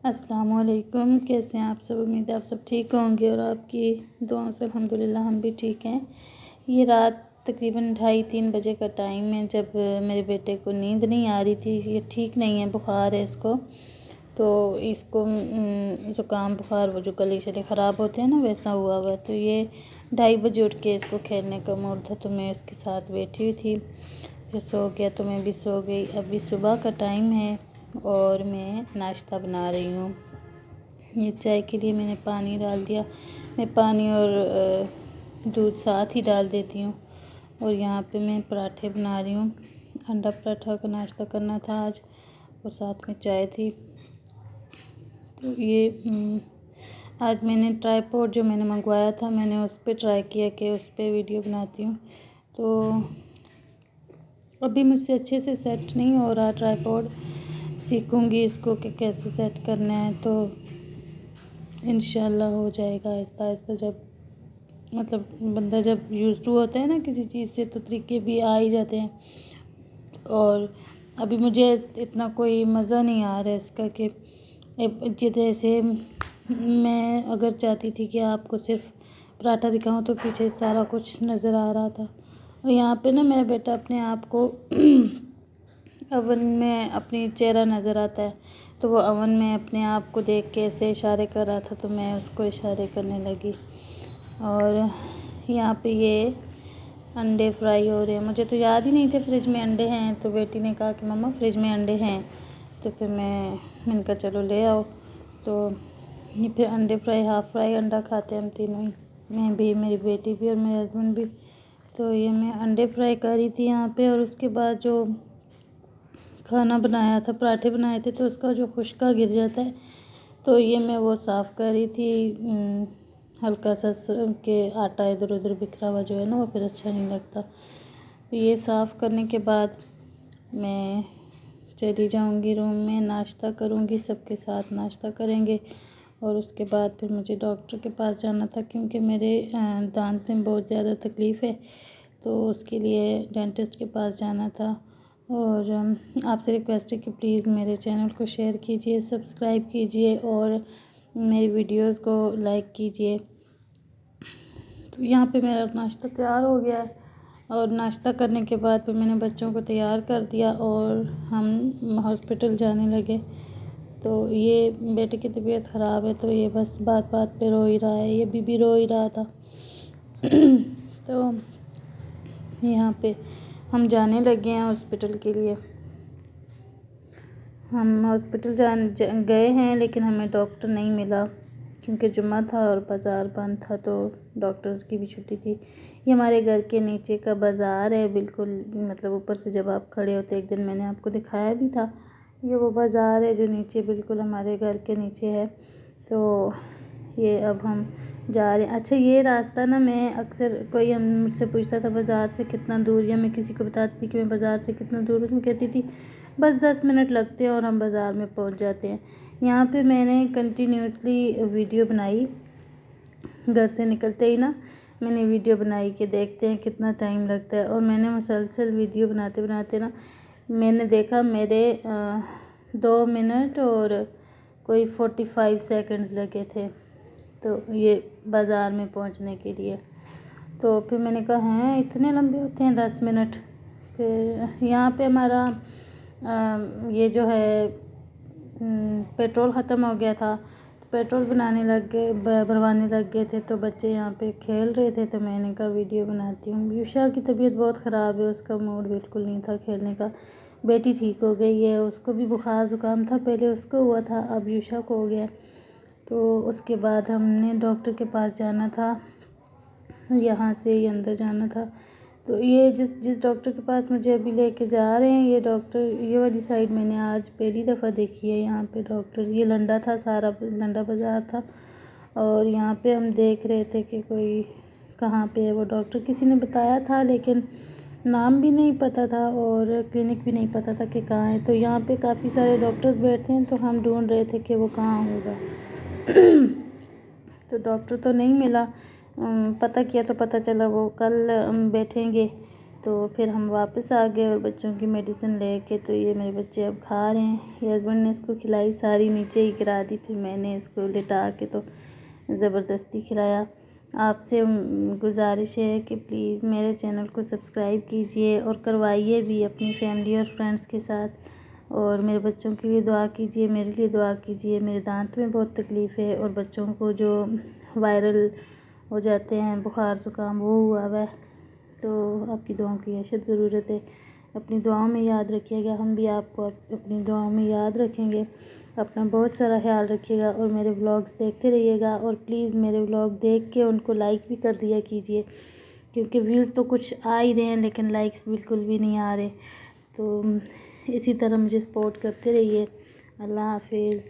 अस्सलाम वालेकुम। कैसे हैं आप सब? उम्मीद है आप सब ठीक होंगे और आपकी दुआओं से अल्हम्दुलिल्लाह हम भी ठीक हैं। ये रात तकरीबन 2:30-3 बजे का टाइम है जब मेरे बेटे को नींद नहीं आ रही थी। ये ठीक नहीं है, बुखार है इसको। तो इसको ज़ुकाम बुखार वो जो गले शले ख़राब होते हैं ना, वैसा हुआ हुआ है। तो ये 2:30 बजे उठ के इसको खेलने का मूड था तो मैं इसके साथ बैठी हुई थी। फिर सो गया तो मैं भी सो गई। अभी सुबह का टाइम है और मैं नाश्ता बना रही हूँ। ये चाय के लिए मैंने पानी डाल दिया। मैं पानी और दूध साथ ही डाल देती हूँ। और यहाँ पे मैं पराठे बना रही हूँ। अंडा पराठा का नाश्ता करना था आज और साथ में चाय थी। तो ये आज मैंने ट्राइपॉड जो मैंने मंगवाया था, मैंने उस पर ट्राई किया कि उस पर वीडियो बनाती हूँ। तो अभी मुझसे अच्छे से सेट नहीं हो रहा ट्राइपॉड। सीखूँगी इसको कि कैसे सेट करना है, तो इंशाल्लाह हो जाएगा आहिस्ता आहिस्ता। जब मतलब बंदा जब यूज़ टू होता है ना किसी चीज़ से, तो तरीके भी आ ही जाते हैं। और अभी मुझे इतना कोई मज़ा नहीं आ रहा है इसका कि जैसे मैं अगर चाहती थी कि आपको सिर्फ पराठा दिखाऊं तो पीछे सारा कुछ नज़र आ रहा था। और यहाँ पे ना मेरा बेटा अपने आप को अवन में अपनी चेहरा नज़र आता है, तो वो अवन में अपने आप को देख के ऐसे इशारे कर रहा था, तो मैं उसको इशारे करने लगी। और यहाँ पे ये अंडे फ्राई हो रहे हैं। मुझे तो याद ही नहीं थे फ्रिज में अंडे हैं, तो बेटी ने कहा कि मम्मा फ्रिज में अंडे हैं। तो फिर मैंने कहा चलो ले आओ। तो ये फिर अंडे फ्राई, हाफ़ फ्राई अंडा खाते हैं हम तीनों ही, मैं भी, मेरी बेटी भी और मेरे हस्बैंड भी। तो ये मैं अंडे फ्राई कर रही थी यहाँ पे। और उसके बाद जो खाना बनाया था, पराठे बनाए थे, तो उसका जो खुश्का गिर जाता है, तो ये मैं वो साफ़ कर रही थी। हल्का सा के आटा इधर उधर बिखरा हुआ जो है ना, वो फिर अच्छा नहीं लगता। तो ये साफ़ करने के बाद मैं चली जाऊंगी रूम में, नाश्ता करूंगी, सबके साथ नाश्ता करेंगे। और उसके बाद फिर मुझे डॉक्टर के पास जाना था क्योंकि मेरे दांत में बहुत ज़्यादा तकलीफ़ है, तो उसके लिए डेंटिस्ट के पास जाना था। और आपसे रिक्वेस्ट है कि प्लीज़ मेरे चैनल को शेयर कीजिए, सब्सक्राइब कीजिए और मेरी वीडियोस को लाइक कीजिए। तो यहाँ पे मेरा नाश्ता तैयार हो गया है और नाश्ता करने के बाद फिर मैंने बच्चों को तैयार कर दिया और हम हॉस्पिटल जाने लगे। तो ये बेटे की तबीयत ख़राब है, तो ये बस बात बात पे रो ही रहा है। ये भी रो ही रहा था। तो यहाँ पे हम जाने लगे हैं हॉस्पिटल के लिए। हम हॉस्पिटल गए हैं, लेकिन हमें डॉक्टर नहीं मिला क्योंकि जुम्मा था और बाज़ार बंद था, तो डॉक्टर्स की भी छुट्टी थी। ये हमारे घर के नीचे का बाज़ार है, बिल्कुल मतलब ऊपर से जब आप खड़े होते, एक दिन मैंने आपको दिखाया भी था। ये वो बाज़ार है जो नीचे बिल्कुल हमारे घर के नीचे है। तो ये अब हम जा रहे हैं। अच्छा, ये रास्ता ना, मैं अक्सर कोई हम मुझसे पूछता था बाज़ार से कितना दूर, या मैं किसी को बताती थी कि मैं बाज़ार से कितना दूर हूँ, मैं कहती थी बस 10 मिनट लगते हैं और हम बाज़ार में पहुँच जाते हैं। यहाँ पे मैंने कंटिन्यूसली वीडियो बनाई, घर से निकलते ही ना मैंने वीडियो बनाई कि देखते हैं कितना टाइम लगता है। और मैंने मुसलसल वीडियो बनाते बनाते ना मैंने देखा मेरे 2 मिनट और कोई 45 सेकंड्स लगे थे, तो ये बाज़ार में पहुंचने के लिए। तो फिर मैंने कहा हैं इतने लंबे होते हैं 10 मिनट। फिर यहाँ पे हमारा ये जो है पेट्रोल ख़त्म हो गया था, पेट्रोल भरवाने लग गए थे। तो बच्चे यहाँ पे खेल रहे थे, तो मैंने कहा वीडियो बनाती हूँ। युषा की तबीयत बहुत ख़राब है, उसका मूड बिल्कुल नहीं था खेलने का। बेटी ठीक हो गई है, उसको भी बुखार ज़ुकाम था, पहले उसको हुआ था, अब युषा को हो गया। तो उसके बाद हमने डॉक्टर के पास जाना था, यहाँ से ही अंदर जाना था। तो ये जिस डॉक्टर के पास मुझे अभी लेके जा रहे हैं, ये डॉक्टर, ये वाली साइड मैंने आज पहली दफ़ा देखी है। यहाँ पे डॉक्टर, ये लंडा था, सारा लंडा बाज़ार था। और यहाँ पे हम देख रहे थे कि कोई कहाँ पे है वो डॉक्टर, किसी ने बताया था लेकिन नाम भी नहीं पता था और क्लिनिक भी नहीं पता था कि कहाँ है। तो यहाँ पे काफ़ी सारे डॉक्टर्स बैठते हैं, तो हम ढूंढ रहे थे कि वो कहाँ होगा। तो डॉक्टर तो नहीं मिला। पता किया तो पता चला वो कल बैठेंगे, तो फिर हम वापस आ गए और बच्चों की मेडिसिन लेके, तो ये मेरे बच्चे अब खा रहे हैं। ये हस्बैंड ने इसको खिलाई, सारी नीचे ही गिरा दी, फिर मैंने इसको लिटा के तो ज़बरदस्ती खिलाया। आपसे गुजारिश है कि प्लीज़ मेरे चैनल को सब्सक्राइब कीजिए और करवाइए भी अपनी फैमिली और फ्रेंड्स के साथ। और मेरे बच्चों के लिए दुआ कीजिए, मेरे लिए दुआ कीजिए। मेरे दांत में बहुत तकलीफ़ है और बच्चों को जो वायरल हो जाते हैं, बुखार ज़ुकाम, वो हुआ हुआ है। तो आपकी दुआओं की अशद ज़रूरत है। अपनी दुआओं में याद रखिएगा, हम भी आपको अपनी दुआओं में याद रखेंगे। अपना बहुत सारा ख्याल रखिएगा और मेरे व्लॉग्स देखते रहिएगा। और प्लीज़ मेरे व्लॉग देख के उनको लाइक भी कर दिया कीजिए, क्योंकि व्यूज़ तो कुछ आ ही रहे हैं लेकिन लाइक्स बिल्कुल भी नहीं आ रहे। तो इसी तरह मुझे सपोर्ट करते रहिए। अल्लाह हाफिज़।